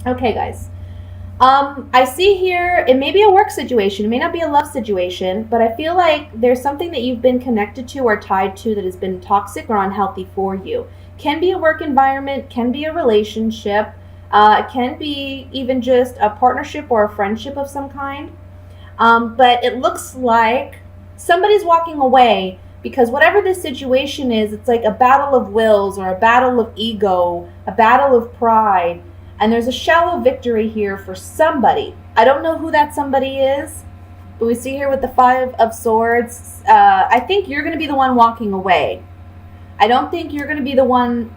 Okay, guys. I see here it may be a work situation, it may not be a love situation, but I feel like there's something that you've been connected to or tied to that has been toxic or unhealthy for you. Can be a work environment, can be a relationship, it can be even just a partnership or a friendship of some kind. But it looks like somebody's walking away because whatever this situation is, it's like a battle of wills or a battle of ego, a battle of pride. And there's a shallow victory here for somebody. I don't know who that somebody is, but we see here with the Five of Swords. I think you're going to be the one walking away. I don't think you're going to be the one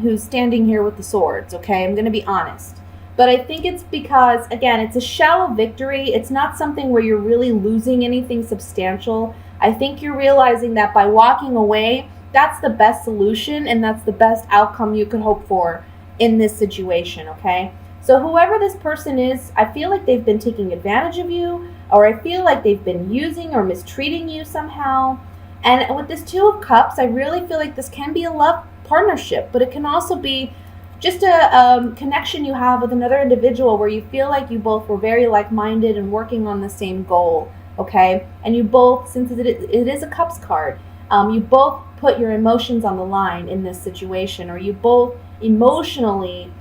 who's standing here with the swords, okay? I'm going to be honest. But I think it's because, again, it's a shallow victory. It's not something where you're really losing anything substantial. I think you're realizing that by walking away, that's the best solution and that's the best outcome you could hope for in this situation, okay? So, whoever this person is, I feel like they've been taking advantage of you, or I feel like they've been using or mistreating you somehow. And with this Two of Cups, I really feel like this can be a love partnership, but it can also be just a connection you have with another individual where you feel like you both were very like-minded and working on the same goal, okay? And you both, since it is a Cups card, you both put your emotions on the line in this situation, or you both emotionally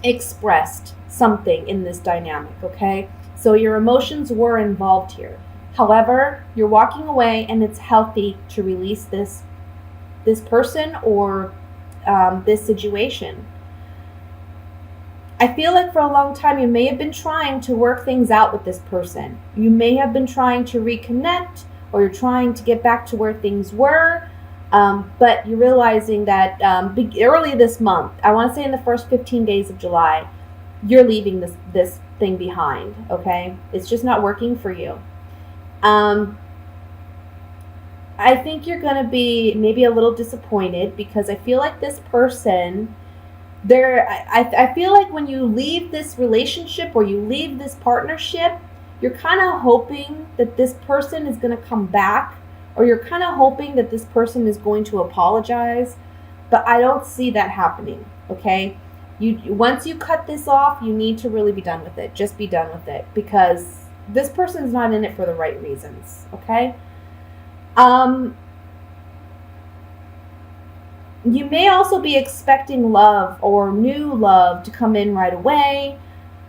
expressed something in this dynamic, okay? So your emotions were involved here. However, you're walking away, and it's healthy to release this person or this situation. I feel like for a long time you may have been trying to work things out with this person. You may have been trying to reconnect, or you're trying to get back to where things were. But you're realizing that early this month, I want to say in the first 15 days of July, you're leaving this thing behind. Okay, it's just not working for you. Um, I think you're going to be maybe a little disappointed because I feel like this person, I feel like when you leave this relationship or you leave this partnership, you're kind of hoping that this person is going to come back, or you're kind of hoping that this person is going to apologize, but I don't see that happening, okay? You once you cut this off, you need to really be done with it. Just be done with it because this person's not in it for the right reasons, okay? Um, you may also be expecting love or new love to come in right away,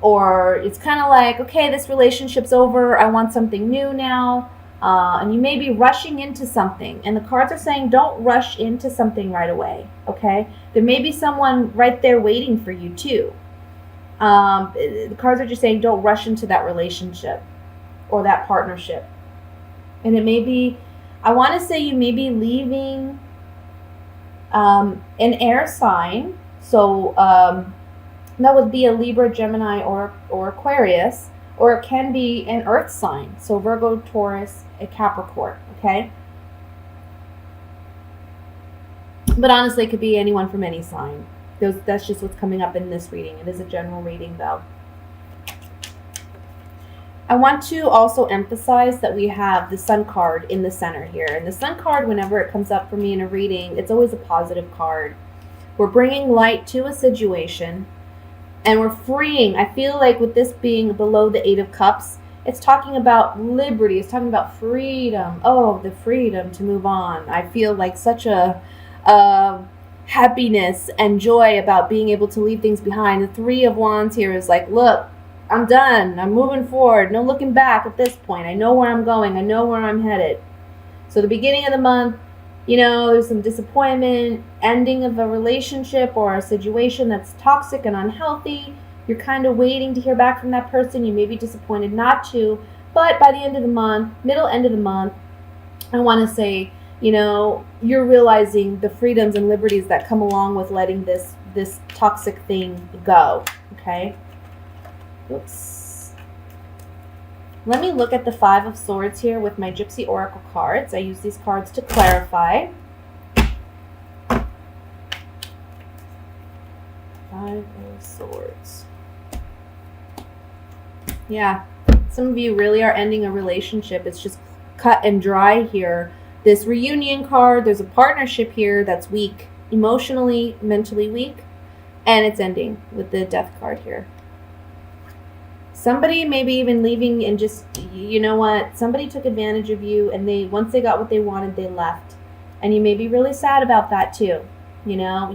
or it's kind of like, okay, this relationship's over, I want something new now. And you may be rushing into something, and the cards are saying don't rush into something right away, okay? There may be someone right there waiting for you, too. The cards are just saying don't rush into that relationship or that partnership. And it may be, I want to say you may be leaving an air sign. So that would be a Libra, Gemini, or Aquarius, or it can be an earth sign. So Virgo, Taurus, a Capricorn, okay? But honestly, it could be anyone from any sign. That's just what's coming up in this reading. It is a general reading, though. I want to also emphasize that we have the Sun card in the center here. And the Sun card, whenever it comes up for me in a reading, it's always a positive card. We're bringing light to a situation, and we're freeing. I feel like with this being below the Eight of Cups, it's talking about liberty. It's talking about freedom. Oh, the freedom to move on. I feel like such a happiness and joy about being able to leave things behind. The Three of Wands here is like, look, I'm done. I'm moving forward. No looking back at this point. I know where I'm going. I know where I'm headed. So the beginning of the month, there's some disappointment, ending of a relationship or a situation that's toxic and unhealthy. You're kind of waiting to hear back from that person. You may be disappointed not to. But by the end of the month, middle end of the month, I want to say, you're realizing the freedoms and liberties that come along with letting this toxic thing go. Okay? Oops. Let me look at the Five of Swords here with my Gypsy Oracle cards. I use these cards to clarify. Five of Swords. Yeah, some of you really are ending a relationship. It's just cut and dry here. This reunion card, there's a partnership here that's weak, emotionally, mentally weak. And it's ending with the death card here. Somebody maybe even leaving and just, you know what, somebody took advantage of you, and once they got what they wanted, they left. And you may be really sad about that too. You know,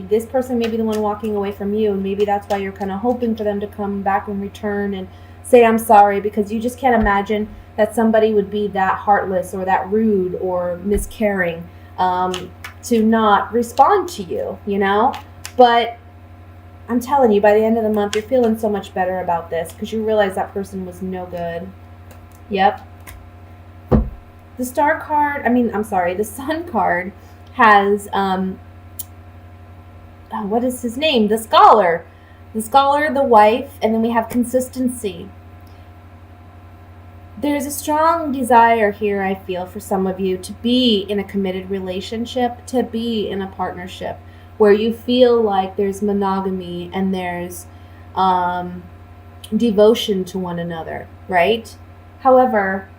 this person may be the one walking away from you, and maybe that's why you're kind of hoping for them to come back and return and say, I'm sorry, because you just can't imagine that somebody would be that heartless or that rude or miscaring to not respond to you, you know? But I'm telling you, by the end of the month, you're feeling so much better about this because you realize that person was no good. Yep. The star card, the sun card has, what is his name? The scholar. The scholar, the wife, and then we have consistency. There's a strong desire here, I feel, for some of you to be in a committed relationship, to be in a partnership where you feel like there's monogamy and there's devotion to one another, right? However,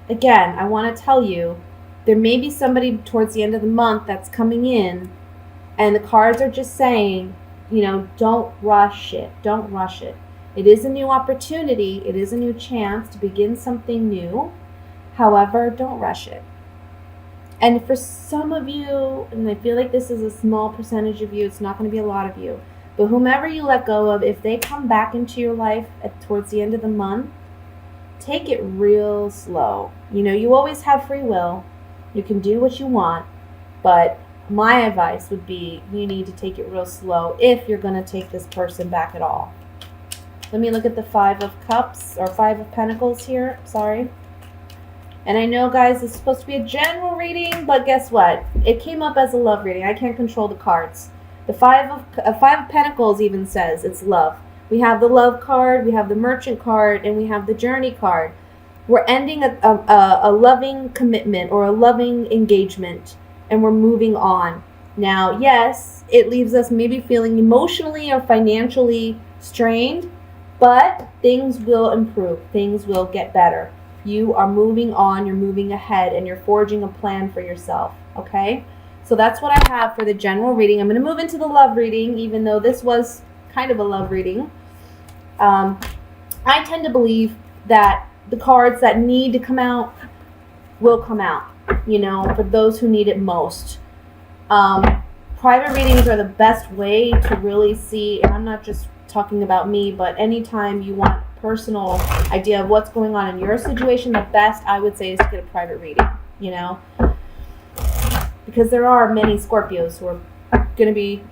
again, I want to tell you, there may be somebody towards the end of the month that's coming in, and the cards are just saying, you know, don't rush it. Don't rush it. It is a new opportunity. It is a new chance to begin something new. However, don't rush it. And for some of you, and I feel like this is a small percentage of you, it's not going to be a lot of you, but whomever you let go of, if they come back into your life towards the end of the month, take it real slow. You know, you always have free will. You can do what you want, but my advice would be you need to take it real slow if you're going to take this person back at all. Let me look at the 5 of Cups, or 5 of Pentacles here. Sorry. And I know, guys, it's supposed to be a general reading, but guess what? It came up as a love reading. I can't control the cards. The 5 of Pentacles even says it's love. We have the love card, we have the merchant card, and we have the journey card. We're ending a loving commitment or a loving engagement, and we're moving on. Now, yes, it leaves us maybe feeling emotionally or financially strained, but things will improve. Things will get better. You are moving on, you're moving ahead, and you're forging a plan for yourself, okay? So that's what I have for the general reading. I'm going to move into the love reading, even though this was kind of a love reading. I tend to believe that the cards that need to come out will come out, you know, for those who need it most. Private readings are the best way to really see, and I'm not just talking about me, but anytime you want personal idea of what's going on in your situation, the best I would say is to get a private reading, you know, because there are many Scorpios who are going to be,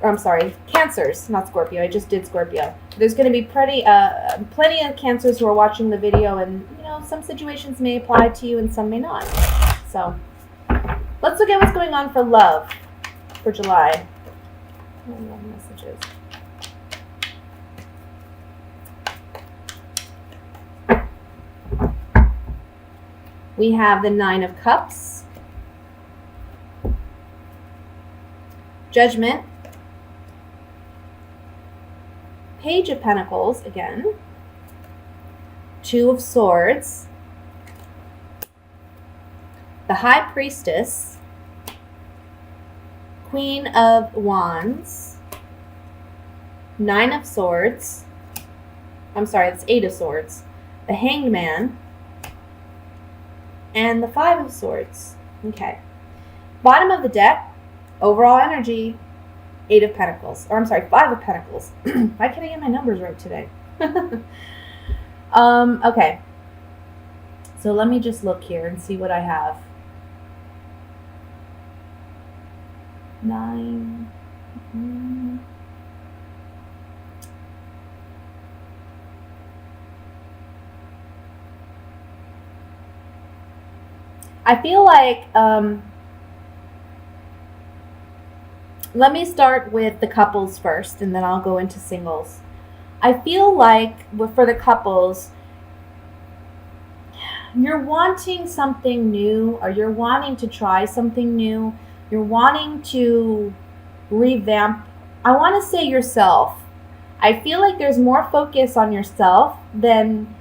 Cancers, not Scorpio. I just did Scorpio. There's going to be plenty of Cancers who are watching the video, and you know, some situations may apply to you and some may not. So let's look at what's going on for love for July. Love messages. We have the 9 of Cups, Judgment, Page of Pentacles again, 2 of Swords, the High Priestess, Queen of Wands, 9 of Swords, that's 8 of Swords, the Hanged Man, and the 5 of Swords. Okay. Bottom of the deck, overall energy, 8 of Pentacles. 5 of Pentacles. Why can't I get my numbers right today? Okay. So let me just look here and see what I have. 9. I feel like, let me start with the couples first, and then I'll go into singles. I feel like for the couples, you're wanting something new, or you're wanting to try something new. You're wanting to revamp, I want to say yourself. I feel like there's more focus on yourself than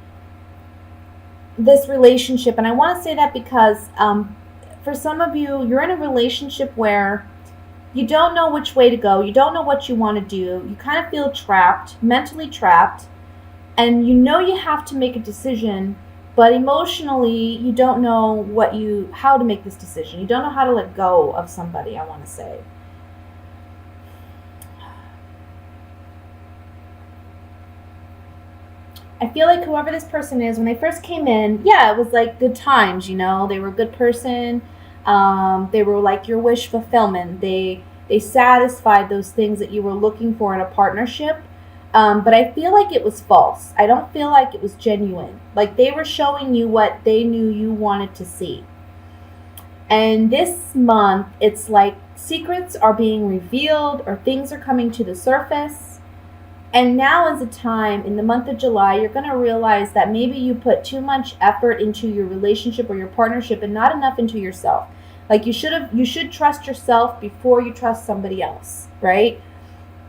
this relationship. And I want to say that because for some of you, you're in a relationship where you don't know which way to go. You don't know what you want to do. You kind of feel trapped, mentally trapped, and you know you have to make a decision, but emotionally you don't know how to make this decision. You don't know how to let go of somebody, I want to say. I feel like whoever this person is, when they first came in, yeah, it was like good times, you know. They were a good person. They were like your wish fulfillment. They satisfied those things that you were looking for in a partnership. But I feel like it was false. I don't feel like it was genuine. Like they were showing you what they knew you wanted to see. And this month, it's like secrets are being revealed or things are coming to the surface. And now is a time in the month of July, you're going to realize that maybe you put too much effort into your relationship or your partnership and not enough into yourself. Like you should trust yourself before you trust somebody else, right?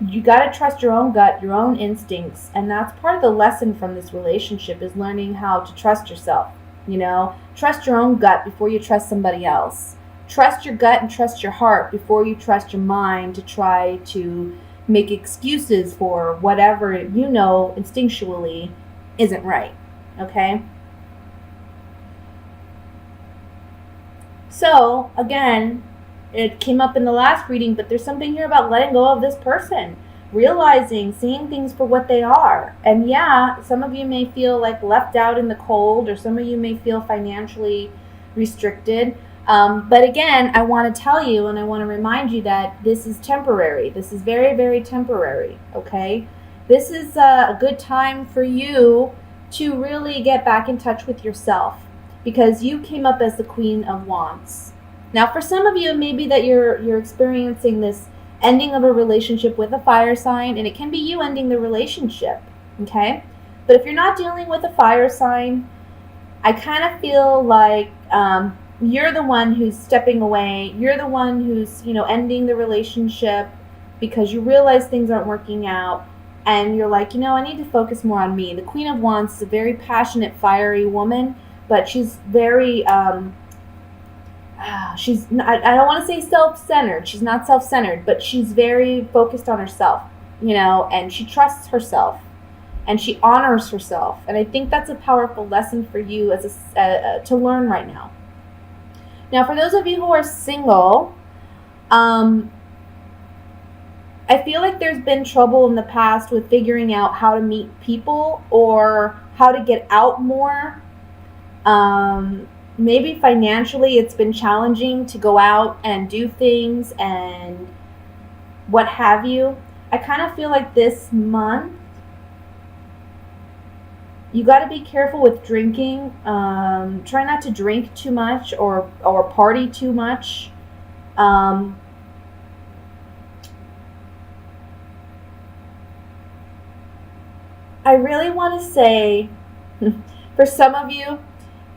You got to trust your own gut, your own instincts. And that's part of the lesson from this relationship, is learning how to trust yourself. You know, trust your own gut before you trust somebody else. Trust your gut and trust your heart before you trust your mind to try to make excuses for whatever you know instinctually isn't right. Okay? So, again, it came up in the last reading, but there's something here about letting go of this person, realizing, seeing things for what they are. And yeah, some of you may feel like left out in the cold, or some of you may feel financially restricted. But again, I want to tell you and I want to remind you that this is temporary. This is very, very temporary, okay? This is a good time for you to really get back in touch with yourself, because you came up as the Queen of Wands. Now, for some of you, it may be that you're experiencing this ending of a relationship with a fire sign, and it can be you ending the relationship, okay? But if you're not dealing with a fire sign, I kind of feel like you're the one who's stepping away. You're the one who's, ending the relationship because you realize things aren't working out. And you're like, I need to focus more on me. The Queen of Wands is a very passionate, fiery woman, but she's very, I don't want to say self-centered. She's not self-centered, but she's very focused on herself, and she trusts herself. And she honors herself. And I think that's a powerful lesson for you to learn right now. Now, for those of you who are single, I feel like there's been trouble in the past with figuring out how to meet people or how to get out more. Maybe financially it's been challenging to go out and do things and what have you. I kind of feel like this month, you got to be careful with drinking. Try not to drink too much or party too much. I really want to say, for some of you,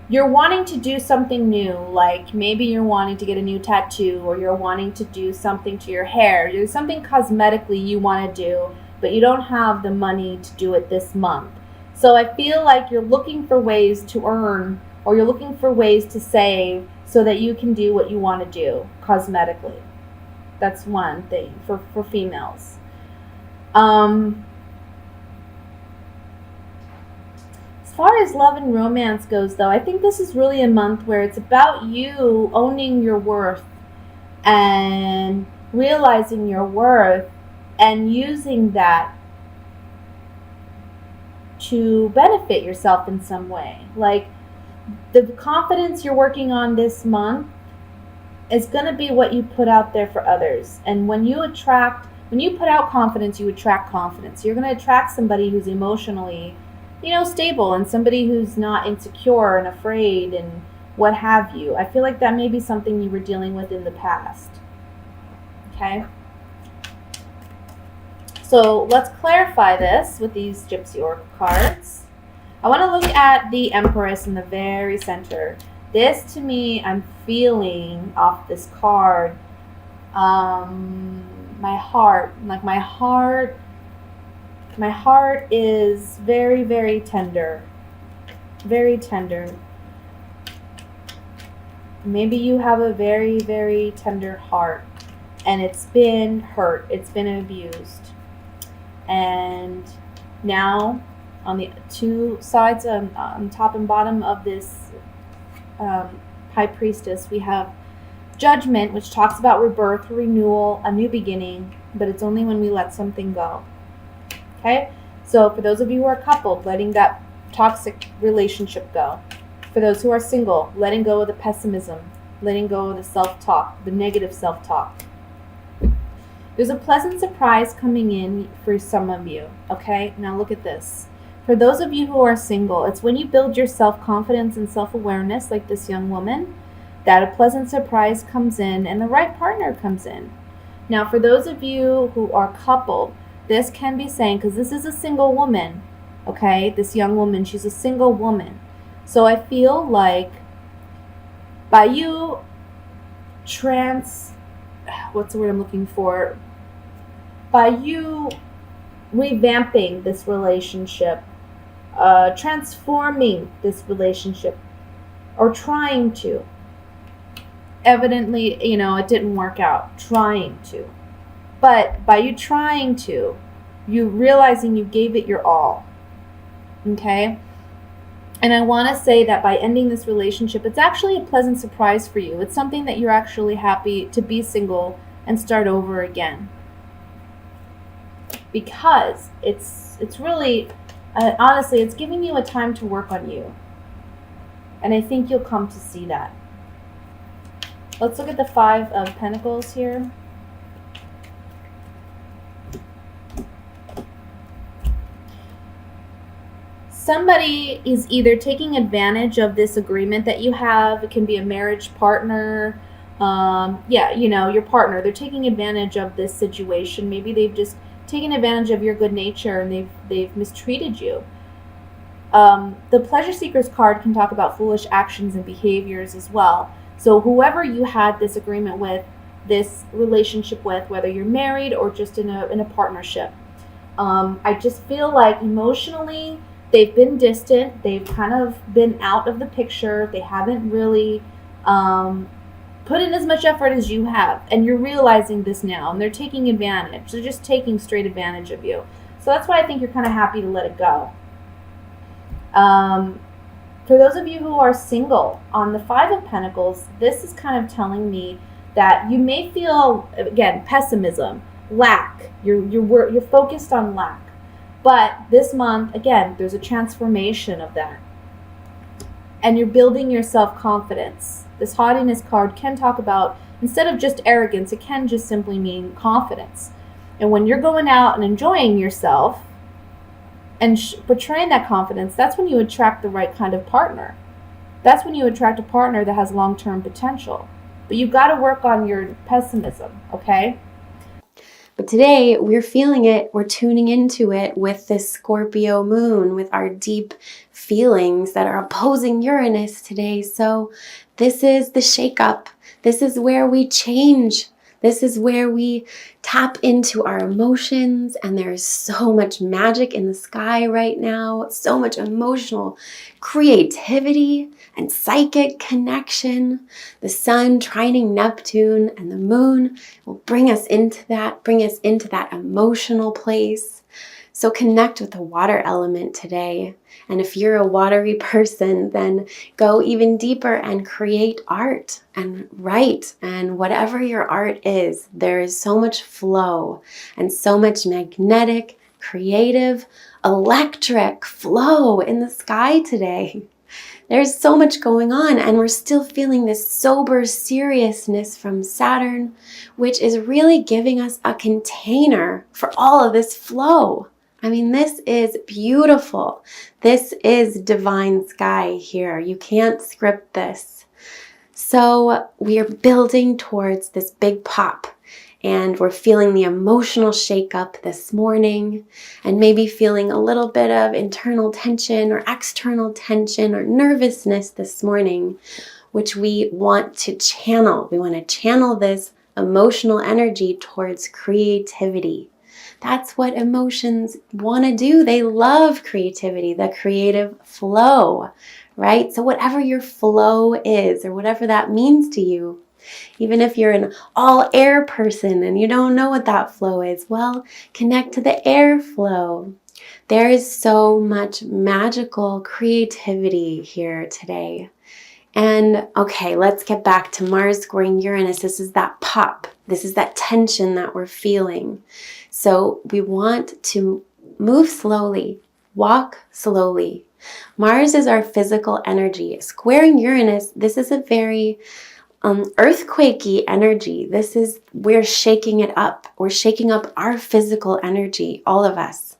you're wanting to do something new. Like maybe you're wanting to get a new tattoo, or you're wanting to do something to your hair. There's something cosmetically you want to do, but you don't have the money to do it this month. So I feel like you're looking for ways to earn, or you're looking for ways to save so that you can do what you want to do cosmetically. That's one thing for females. As far as love and romance goes, though, I think this is really a month where it's about you owning your worth and realizing your worth and using that to benefit yourself in some way. Like the confidence you're working on this month is going to be what you put out there for others. And when you put out confidence, you attract confidence. You're going to attract somebody who's emotionally, stable, and somebody who's not insecure and afraid and what have you. I feel like that may be something you were dealing with in the past. Okay? So let's clarify this with these Gypsy Oracle cards. I want to look at the Empress in the very center. This, to me, I'm feeling off this card, my heart is very, very tender. Very tender. Maybe you have a very, very tender heart. and it's been hurt, it's been abused. And now on the two sides, on top and bottom of this high priestess, we have Judgment, which talks about rebirth, renewal, a new beginning, but it's only when we let something go. Okay? So for those of you who are coupled, letting that toxic relationship go. For those who are single, letting go of the pessimism, letting go of the self-talk, the negative self-talk. There's a pleasant surprise coming in for some of you, okay? Now look at this. For those of you who are single, it's when you build your self-confidence and self-awareness, like this young woman, that a pleasant surprise comes in and the right partner comes in. Now, for those of you who are coupled, this can be saying, because this is a single woman, okay? This young woman, she's a single woman. So I feel like by you what's the word I'm looking for? By you revamping this relationship, transforming this relationship, or trying to. Evidently, it didn't work out. Trying to. But by you trying to, you realizing you gave it your all. Okay? And I want to say that by ending this relationship, it's actually a pleasant surprise for you. It's something that you're actually happy to be single and start over again. Because it's really, honestly, it's giving you a time to work on you. And I think you'll come to see that. Let's look at the Five of Pentacles here. Somebody is either taking advantage of this agreement that you have. It can be a marriage partner. Your partner. They're taking advantage of this situation. Maybe they've just taken advantage of your good nature and they've mistreated you. The Pleasure Seekers card can talk about foolish actions and behaviors as well. So whoever you had this agreement with, this relationship with, whether you're married or just in a partnership, I just feel like emotionally they've been distant. They've kind of been out of the picture. They haven't really put in as much effort as you have. And you're realizing this now. And they're taking advantage. They're just taking straight advantage of you. So that's why I think you're kind of happy to let it go. For those of you who are single, on the Five of Pentacles, this is kind of telling me that you may feel, again, pessimism, lack. You're focused on lack. But this month, again, there's a transformation of that. And you're building your self-confidence. This haughtiness card can talk about, instead of just arrogance, it can just simply mean confidence. And when you're going out and enjoying yourself and portraying that confidence, that's when you attract the right kind of partner. That's when you attract a partner that has long-term potential. But you've got to work on your pessimism, okay? But today we're feeling it, we're tuning into it with this Scorpio moon, with our deep feelings that are opposing Uranus today. So this is the shakeup. This is where we change. This is where we tap into our emotions, and there's so much magic in the sky right now, so much emotional creativity and psychic connection. The sun trining Neptune and the moon will bring us into that emotional place. So connect with the water element today. And if you're a watery person, then go even deeper and create art and write. And whatever your art is, there is so much flow and so much magnetic, creative, electric flow in the sky today. There's so much going on, and we're still feeling this sober seriousness from Saturn, which is really giving us a container for all of this flow. I mean, this is beautiful. This is divine sky here. You can't script this. So we are building towards this big pop, and we're feeling the emotional shakeup this morning, and maybe feeling a little bit of internal tension or external tension or nervousness this morning, which we want to channel. We want to channel this emotional energy towards creativity. That's what emotions want to do. They love creativity, the creative flow, right? So whatever your flow is, or whatever that means to you, Even if you're an all air person and you don't know what that flow is, well, connect to the air flow. There is so much magical creativity here today. And okay, let's get back to Mars squaring Uranus. This is that pop. This is that tension that we're feeling. So we want to move slowly, walk slowly. Mars is our physical energy. Squaring Uranus, this is a very earthquakey energy. We're shaking it up. We're shaking up our physical energy, all of us.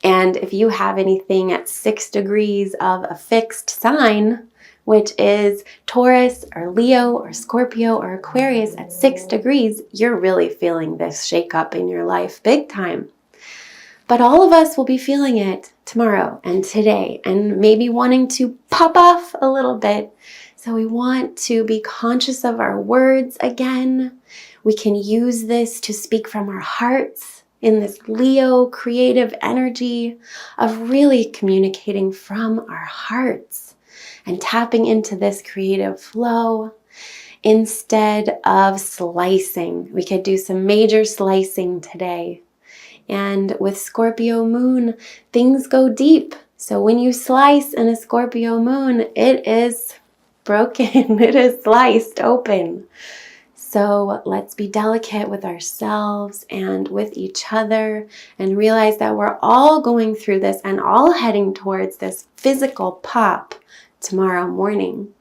And if you have anything at 6 degrees of a fixed sign, which is Taurus or Leo or Scorpio or Aquarius at 6 degrees, you're really feeling this shakeup in your life big time. But all of us will be feeling it tomorrow and today and maybe wanting to pop off a little bit. So we want to be conscious of our words again. We can use this to speak from our hearts in this Leo creative energy of really communicating from our hearts and tapping into this creative flow instead of slicing. We could do some major slicing today. And with Scorpio moon, things go deep. So when you slice in a Scorpio moon, it is broken. It is sliced open. So let's be delicate with ourselves and with each other and realize that we're all going through this and all heading towards this physical pop tomorrow morning.